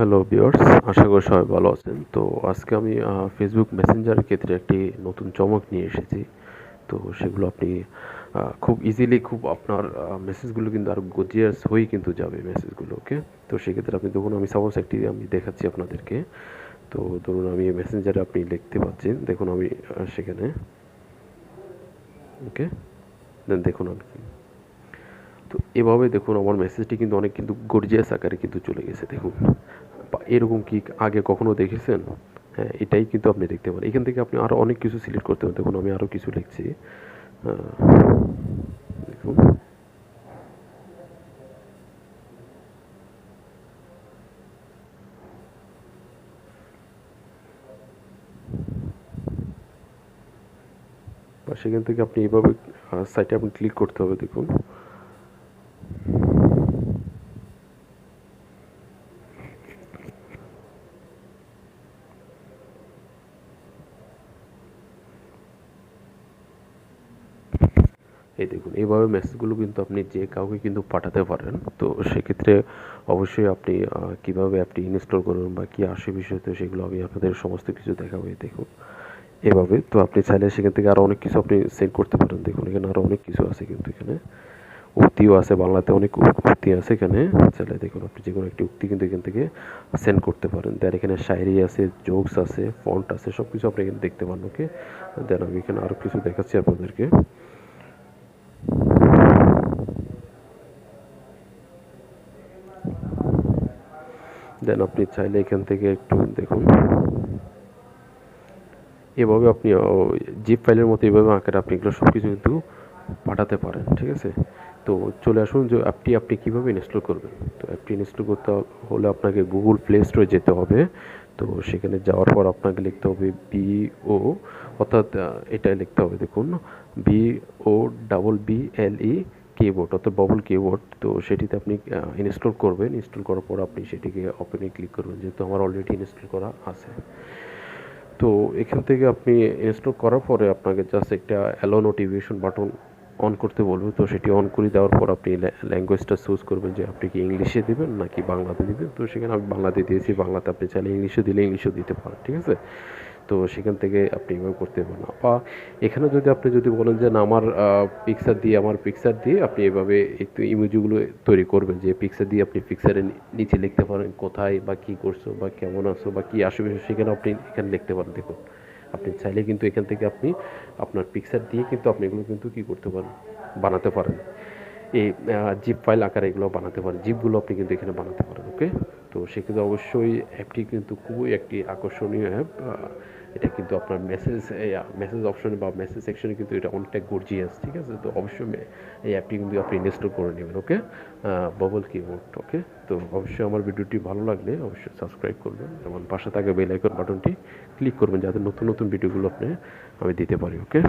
Hello viewers, আশা করি সবাই ভালো আছেন। তো আজকে আমি ফেসবুক মেসেঞ্জারের ক্ষেত্রে একটি নতুন চমক নিয়ে এসেছি। তো সেগুলো আপনি খুব ইজিলি আপনার মেসেজগুলো কিন্তু আরও গর্জিয়াস হয়েই কিন্তু যাবে মেসেজগুলো, ওকে? তো সেক্ষেত্রে আপনি দেখুন, আমি সাপোজ একটি আমি দেখাচ্ছি আপনাদেরকে। তো ধরুন আমি মেসেঞ্জারে আপনি লিখতে পাচ্ছেন, দেখুন আমি সেখানে, ওকে? দেন দেখুন আমি তো এভাবে দেখুন আমার মেসেজটি কিন্তু অনেক কিন্তু গর্জিয়াস আকারে কিন্তু চলে গেছে, দেখুন। বা এরকম কি আগে কখনো দেখেছেন? হ্যাঁ, এটাই কিন্তু আপনি দেখতে পারেন। এখান থেকে আপনি আরও অনেক কিছু সিলেক্ট করতে পারেন। দেখুন আমি আরও কিছু লিখছি। দেখুন, বা সেখান থেকে আপনি এভাবে সাইটে আপনি ক্লিক করতে হবে, দেখুন। এই দেখুন, এইভাবে মেসেজগুলো কিন্তু আপনি যে কাউকে কিন্তু পাঠাতে পারেন। তো সেক্ষেত্রে অবশ্যই আপনি কীভাবে অ্যাপটি ইনস্টল করবেন বা কী আসে বিষয়, তো সেগুলো আমি আপনাদের সমস্ত কিছু দেখাবো। এই দেখুন এভাবে। তো আপনি চাইলে সেখান থেকে আরও অনেক কিছু আপনি সেন্ড করতে পারেন। দেখুন এখানে আরও অনেক কিছু আছে, কিন্তু এখানে উক্তিও আছে, বাংলাতে অনেক উক্তি আছে এখানে। চাইলে দেখুন আপনি যে কোনো একটি উক্তি কিন্তু এখান থেকে সেন্ড করতে পারেন। দেন এখানে শায়রি আছে, জোকস আছে, ফন্ট আছে, সব কিছু আপনি এখানে দেখতে পারেন, ওকে? দেন আমি এখানে আরও কিছু দেখাচ্ছি আপনাদেরকে। দেন আপনি চাইলে এখান থেকে একটু দেখুন, এভাবে আপনি জিপ ফাইলের মতো এভাবে আকারে আপনি এগুলো সব কিছু কিন্তু পাঠাতে পারেন, ঠিক আছে? তো চলে আসুন যে অ্যাপটি আপনি কীভাবে ইনস্টল করবেন। তো অ্যাপটি ইনস্টল করতে হলে আপনাকে গুগল প্লে স্টোরে যেতে হবে। তো সেখানে যাওয়ার পর আপনাকে লিখতে হবে বিও, অর্থাৎ এটাই লিখতে হবে, দেখুন, BOBBLE কিবোর্ড, অর্থাৎ বাবল কিবোর্ড। তো সেটিতে আপনি ইনস্টল করবেন। ইনস্টল করার পর আপনি সেটিকে ওপেনে ক্লিক করবেন, যেহেতু আমার অলরেডি ইনস্টল করা আছে। তো এখান থেকে আপনি ইনস্টল করার পরে আপনাকে জাস্ট একটা অ্যালো নোটিফিকেশন বাটন অন করতে বলবে। তো সেটি অন করে দেওয়ার পর আপনি ল্যাঙ্গুয়েজটা চুজ করবেন যে আপনি কি ইংলিশে দেবেন নাকি বাংলাতে দিবেন। তো সেখানে আমি বাংলাতে দিয়েছি। বাংলাতে আপনি চাইলে ইংলিশে দিলে ইংলিশেও দিতে পারেন, ঠিক আছে? তো সেখান থেকে আপনি এভাবে করতে পারেন। বা এখানে আপনি যদি বলেন যে না, আমার পিকচার দিয়ে আপনি এভাবে একটু ইমোজিগুলো তৈরি করবেন, যে পিকচার দিয়ে আপনি পিকচারের নিচে লিখতে পারেন কোথায় বা কী করছো বা কেমন আছো বা কী আশেপাশে, সেখানে আপনি এখানে লিখতে পারেন। দেখুন আপনি চাইলে কিন্তু এখান থেকে আপনি আপনার পিকচার দিয়ে কিন্তু আপনি এগুলো কিন্তু কী করতে পারেন, বানাতে পারেন। এই জিপ ফাইল আকারে এগুলো বানাতে পারেন। জিপগুলো আপনি কিন্তু এখানে বানাতে পারেন, ওকে? তো সেক্ষেত্রে অবশ্যই অ্যাপটি কিন্তু খুবই একটি আকর্ষণীয় অ্যাপ। এটা কিন্তু আপনার মেসেজ অপশনে বা মেসেজ সেকশনে কিন্তু এটা অনেকটা গর্জিয়াস, ঠিক আছে? তো অবশ্যই এই অ্যাপটি কিন্তু আপনি ইনস্টল করে নেবেন, ওকে? বাবল কিবোর্ড, ওকে? তো অবশ্যই আমার ভিডিওটি ভালো লাগলে অবশ্যই সাবস্ক্রাইব করবেন এবং পাশে থাকা বেল আইকন বাটনটি ক্লিক করবেন, যাতে নতুন নতুন ভিডিওগুলো আমি দিতে পারি, ওকে?